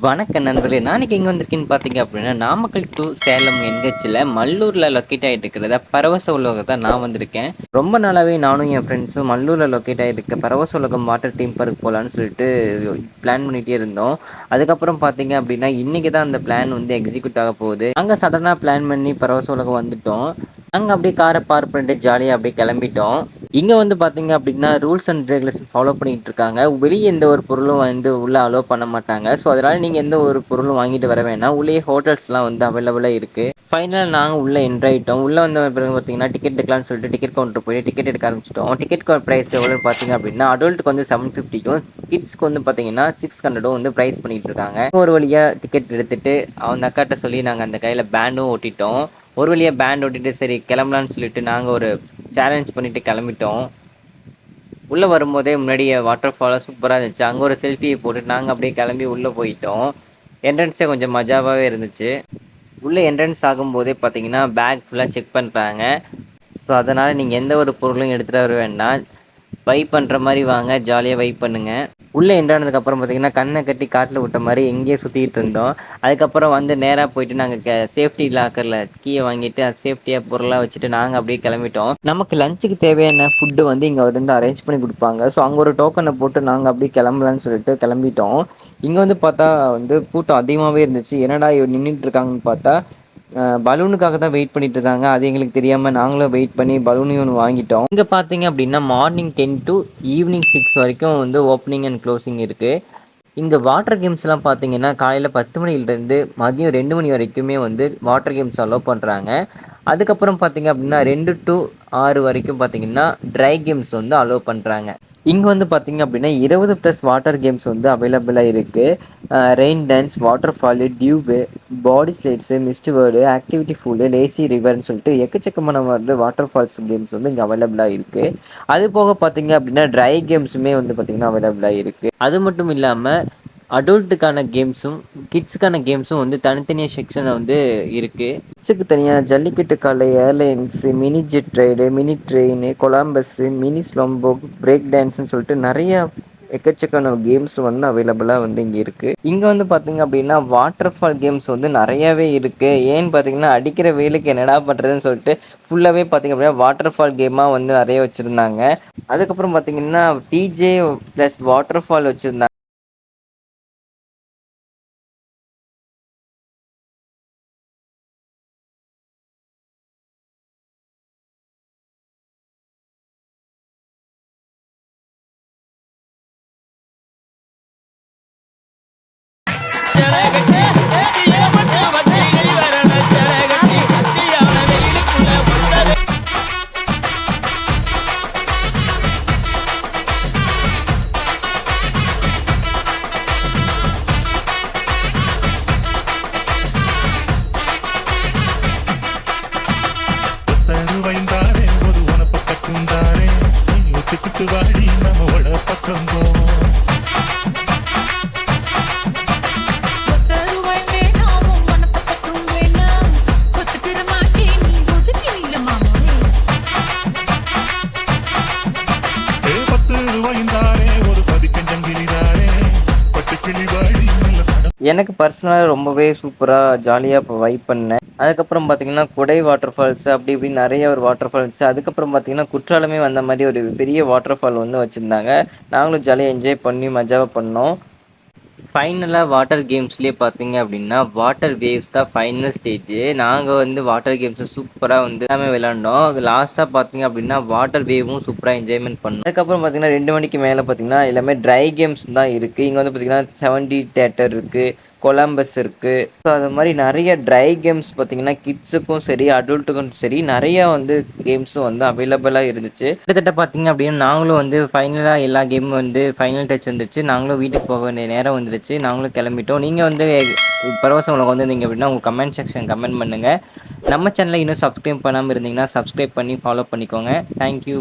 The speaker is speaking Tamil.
வணக்கம் நண்பர்களே! நான் இன்னைக்கு எங்க வந்திருக்கேன்னு பார்த்தீங்க அப்படின்னா, நாமக்கல் டூ சேலம் என்ஹெச்ல மல்லூர்ல லொக்கேட் ஆயிட்டு இருக்கிற பரவச உலகம் தான் நான் வந்திருக்கேன். ரொம்ப நாளாவே நானும் என் ஃப்ரெண்ட்ஸும் மல்லூர்ல லொக்கேட் ஆயிருக்க பரவச உலகம் வாட்டர் தீம் பார்க் போலான்னு சொல்லிட்டு பிளான் பண்ணிட்டே இருந்தோம். அதுக்கப்புறம் பார்த்தீங்க அப்படின்னா, இன்னைக்கு தான் அந்த பிளான் வந்து எக்ஸிக்யூட் ஆக போகுது. நாங்க சடனா பிளான் பண்ணி பரவச உலகம் வந்துட்டோம். நாங்க அப்படியே கார பார்க் பண்ணிட்டு ஜாலியா அப்படியே கிளம்பிட்டோம். இங்க வந்து பார்த்தீங்க அப்படின்னா, ரூல்ஸ் அண்ட் ரெகுலேஷன் ஃபாலோ பண்ணிட்டு இருக்காங்க. வெளிய எந்த ஒரு பொருளும் வந்து உள்ள அலோ பண்ண மாட்டாங்க. ஸோ, அதனால நீங்க எந்த ஒரு பொருளும் வாங்கிட்டு வர வேணாம். உள்ளேயே ஹோட்டல்ஸ்லாம் வந்து அவைலபிளா இருக்கு. ஃபைனலா நாங்க உள்ள என்டர் ஆயிட்டோம். உள்ள வந்த பிறகு பார்த்தீங்கன்னா, டிக்கெட் எடுக்கலாம்னு சொல்லிட்டு டிக்கெட் கவுண்டர் போய் டிக்கெட் எடுக்க ஆரம்பிச்சுட்டோம். டிக்கெட் பிரைஸ் எவ்வளோன்னு பார்த்தீங்க அப்படின்னா, அடல்ட்டுக்கு வந்து 750க்கும், கிட்ஸ்க்கு வந்து பார்த்தீங்கன்னா 600ம் வந்து பிரைஸ் பண்ணிட்டு இருக்காங்க. ஒரு வழியா டிக்கெட் எடுத்துட்டு அந்த அக்காட்ட சொல்லி நாங்க அந்த கையில பேண்டும் ஒட்டிட்டோம். ஒரு வழியா பேண்ட் ஒட்டிட்டு சரி கிளம்பலான்னு சொல்லிட்டு நாங்க ஒரு சேலஞ்ச் பண்ணிட்டு கிளம்பிட்டோம். உள்ள வரும்போதே முன்னாடியே வாட்டர் ஃபாலாக சூப்பராக இருந்துச்சு. அங்கே ஒரு செல்ஃபியை போட்டுட்டு நாங்கள் அப்படியே கிளம்பி உள்ளே போயிட்டோம். என்ட்ரன்ஸே கொஞ்சம் மஜாவாகவே இருந்துச்சு. உள்ளே என்ட்ரன்ஸ் ஆகும்போதே பார்த்தீங்கன்னா பேக் ஃபுல்லாக செக் பண்ணுறாங்க. ஸோ அதனால் நீங்கள் எந்த ஒரு பொருளும் எடுத்துகிட்டு வர வேண்டாம். வைப் பண்ணுற மாதிரி வாங்க, ஜாலியாக வைப் பண்ணுங்க. உள்ளே என்ட்ரானதுக்கப்புறம் பார்த்தீங்கன்னா கண்ணை கட்டி காட்டில் விட்ட மாதிரி எங்கேயே சுற்றிட்டு இருந்தோம். அதுக்கப்புறம் வந்து நேராக போயிட்டு நாங்கள் சேஃப்டி லாக்கரில் கீயை வாங்கிட்டு அது சேஃப்டியாக பொருளாக வச்சுட்டு நாங்கள் அப்படியே கிளம்பிட்டோம். நமக்கு லஞ்சுக்கு தேவையான ஃபுட்டு வந்து இங்கே வந்து அரேஞ்ச் பண்ணி கொடுப்பாங்க. ஸோ அங்கே ஒரு டோக்கனை போட்டு நாங்கள் அப்படியே கிளம்பலான்னு சொல்லிட்டு கிளம்பிட்டோம். இங்கே வந்து பார்த்தா வந்து கூட்டம் அதிகமாகவே இருந்துச்சு. என்னடா நின்றுட்டு இருக்காங்கன்னு பார்த்தா பலூனுக்காக தான் வெயிட் பண்ணிட்டு இருக்காங்க. அது எங்களுக்கு தெரியாமல் நாங்களும் வெயிட் பண்ணி பலூனையும் ஒன்று வாங்கிட்டோம். இங்கே பார்த்தீங்க அப்படின்னா மார்னிங் 10 to ஈவினிங் 6 வரைக்கும் வந்து ஓப்பனிங் அண்ட் க்ளோசிங் இருக்குது. இங்கே வாட்டர் கேம்ஸ்லாம் பார்த்தீங்கன்னா காலையில் 10 மணிலேருந்து மதியம் 2 மணி வரைக்குமே வந்து வாட்டர் கேம்ஸ் அலோவ் பண்ணுறாங்க. அதுக்கப்புறம் பார்த்தீங்க அப்படின்னா 2 to 6 வரைக்கும் பார்த்தீங்கன்னா ட்ரை கேம்ஸ் வந்து அலோவ் பண்ணுறாங்க. இங்கே வந்து பார்த்தீங்க அப்படின்னா 20+ வாட்டர் கேம்ஸ் வந்து அவைலபிளாக இருக்குது. Rain dance, water fall, tube, body slides, mist world, activity pool, lazy ரிவர்னு சொல்லிட்டு எக்கச்சக்கமான வந்து வாட்டர் ஃபால்ஸ் கேம்ஸ் வந்து இங்கே அவைலபிளாக இருக்குது. அது போக பார்த்தீங்க அப்படின்னா ட்ரை கேம்ஸுமே வந்து பார்த்தீங்கன்னா அவைலபிளாக இருக்குது. அது மட்டும் இல்லாமல் அடல்ட்டுக்கான கேம்ஸும் கிட்ஸுக்கான கேம்ஸும் வந்து தனித்தனியாக செக்ஷனில் வந்து இருக்குது. கிட்ஸுக்கு தனியாக ஜல்லிக்கட்டு காளை, airlines, mini jet ride, mini train, Columbus, mini ஸ்லோம்போ, பிரேக் டான்ஸ்னு சொல்லிட்டு நிறையா எக்கச்சக்கான கேம்ஸ் வந்து அவைலபிளாக வந்து இங்கே இருக்குது. இங்கே வந்து பார்த்தீங்க அப்படின்னா வாட்டர் ஃபால் கேம்ஸ் வந்து நிறையாவே இருக்குது. ஏன்னு பார்த்தீங்கன்னா அடிக்கிற வெயிலுக்கு என்னடா பண்ணுறதுன்னு சொல்லிட்டு ஃபுல்லாகவே பார்த்தீங்க அப்படின்னா வாட்டர் ஃபால் கேமாக வந்து நிறைய வச்சுருந்தாங்க. அதுக்கப்புறம் பார்த்தீங்கன்னா டிஜே ப்ளஸ் வாட்டர் ஃபால் வச்சுருந்தாங்க. தருவைந்தாரே ஒரு உனப்பக்கம் தாரே ஒத்துக்கிட்டு வாடி நம்மோட பக்கம் போவோம். எனக்கு பர்சனலாக ரொம்பவே சூப்பராக ஜாலியாக இப்போ வைப் பண்ணேன். அதுக்கப்புறம் பார்த்தீங்கன்னா குடை வாட்டர் ஃபால்ஸ் அப்படி இப்படின்னு நிறைய ஒரு வாட்டர் ஃபால்ஸ். அதுக்கப்புறம் பார்த்தீங்கன்னா குற்றாலமே வந்த மாதிரி ஒரு பெரிய வாட்டர் ஃபால் வந்து வச்சுருந்தாங்க. நாங்களும் ஜாலியாக என்ஜாய் பண்ணி மஜாவாக பண்ணோம். ஃபைனலாக வாட்டர் கேம்ஸ்லேயே பார்த்தீங்க அப்படின்னா வாட்டர் வேவ்ஸ் தான் ஃபைனல் ஸ்டேஜு. நாங்கள் வந்து வாட்டர் கேம்ஸை சூப்பராக வந்து எல்லாமே விளாண்டோம். அது லாஸ்ட்டாக பார்த்தீங்க அப்படின்னா வாட்டர் வேவும் சூப்பராக என்ஜாய்மெண்ட் பண்ணோம். அதுக்கப்புறம் பார்த்தீங்கன்னா 2 மணிக்கு மேலே பார்த்தீங்கன்னா எல்லாமே ட்ரை கேம்ஸ் தான் இருக்குது. இங்கே வந்து பார்த்தீங்கன்னா 70 தேட்டர் இருக்குது, கொலம்பஸ் இருக்குது. ஸோ அது மாதிரி நிறைய ட்ரை கேம்ஸ் பார்த்தீங்கன்னா கிட்ஸுக்கும் சரி அடல்ட்டுக்கும் சரி நிறையா வந்து கேம்ஸும் வந்து அவைலபிளாக இருந்துச்சு. கிட்டத்தட்ட பார்த்தீங்க அப்படின்னா நாங்களும் வந்து ஃபைனலாக எல்லா கேமும் வந்து ஃபைனல் டச் வந்துச்சு. நாங்களும் வீட்டுக்கு போக வேண்டிய நேரம் வந்துடுச்சு. நாங்களும் கிளம்பிட்டோம். நீங்கள் வந்து பரவச உலகம் வந்திருந்தீங்க அப்படின்னா உங்கள் கமெண்ட் செக்ஷன் கமெண்ட் பண்ணுங்கள். நம்ம சேனலை இன்னும் சப்ஸ்கிரைப் பண்ணாமல் இருந்தீங்கன்னா சப்ஸ்கிரைப் பண்ணி ஃபாலோ பண்ணிக்கோங்க. தேங்க்யூ.